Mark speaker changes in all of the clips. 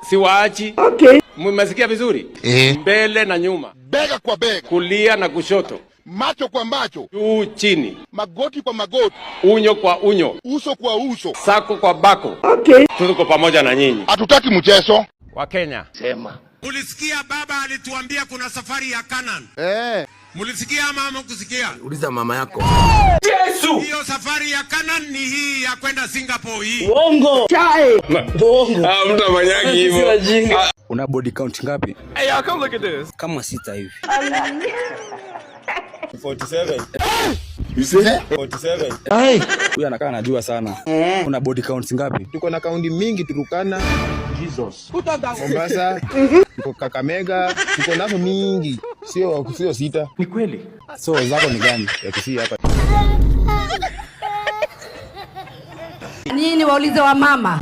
Speaker 1: siwaachi.
Speaker 2: Okay.
Speaker 1: Mmesikia vizuri? Mbele na nyuma.
Speaker 3: Bega kwa bega.
Speaker 1: Kulia na kushoto.
Speaker 3: Macho kwa macho.
Speaker 1: Juu chini.
Speaker 3: Magoti kwa magoti.
Speaker 1: Unyo kwa unyo.
Speaker 3: Uso kwa uso.
Speaker 1: Sako kwa bako.
Speaker 2: Okay.
Speaker 1: Tuko pamoja na nyinyi.
Speaker 3: Hatutaki mchezo.
Speaker 1: Wa Kenya.
Speaker 3: Sema.
Speaker 4: Mulisikia baba alituambia kuna safari ya Canaan. Mulisikia ama hamkusikia?
Speaker 5: Uliza mama yako.
Speaker 4: Yesu! Hiyo safari ya Canaan ni hii ya kwenda Singapore hii.
Speaker 2: Uongo. Chai. Uongo.
Speaker 1: Mtu amanyagi hivyo.
Speaker 5: Una body count ngapi?
Speaker 1: Hey, come look at this.
Speaker 5: Kama 6 hivi.
Speaker 1: 47.
Speaker 5: You say?
Speaker 1: 47.
Speaker 5: Ai. Huyu anakaa anajua sana. Una body counts ngapi?
Speaker 6: Tuko na kaunti mingi Turukana.
Speaker 2: Jesus.
Speaker 6: Mombasa. Tuko Kakamega. Tuko nazo mingi. Sio 6.
Speaker 2: Ni kweli.
Speaker 6: So zako ni gani? Ya kusi hapa.
Speaker 7: Nini waulize wa mama?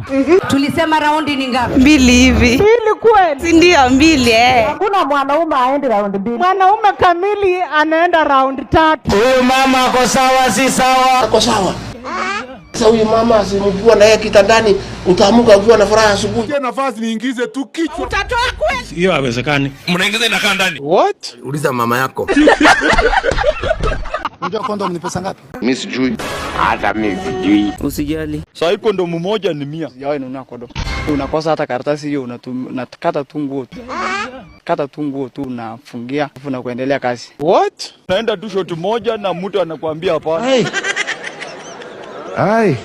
Speaker 7: Tulisema raundi ni ngapi?
Speaker 8: 2 hivi.
Speaker 2: 2 kweli.
Speaker 8: Si ndio 2
Speaker 2: Hakuna mwanaume aende round 2. Mwanaume kamili anaenda round 3.
Speaker 9: Huyu mama ako sawa si sawa?
Speaker 10: Ako sawa. Sasa huyu mama asimjua na yeye kitandani utaamuka ukiwa na furaha asubuhi.
Speaker 3: Kia nafasi niingize tu kichwa.
Speaker 7: Utatoa kweli?
Speaker 4: Hiyo haiwezekani. Mnaingiza inakaa ndani.
Speaker 6: What?
Speaker 5: Uliza mama yako.
Speaker 3: Unajua condom ni pesa ngapi?
Speaker 10: Mimi sijui.
Speaker 1: Hata mimi sijui.
Speaker 9: Usijali.
Speaker 6: Sasa condom moja ni 100.
Speaker 11: Yawe nunua condom. Unakosa hata karatasi hiyo unakata tu nguo tu. Kata tu nguo tu unafungia alafu na kuendelea kazi.
Speaker 6: What? Naenda tu shot moja na mtu anakuambia hapana.
Speaker 10: Ai.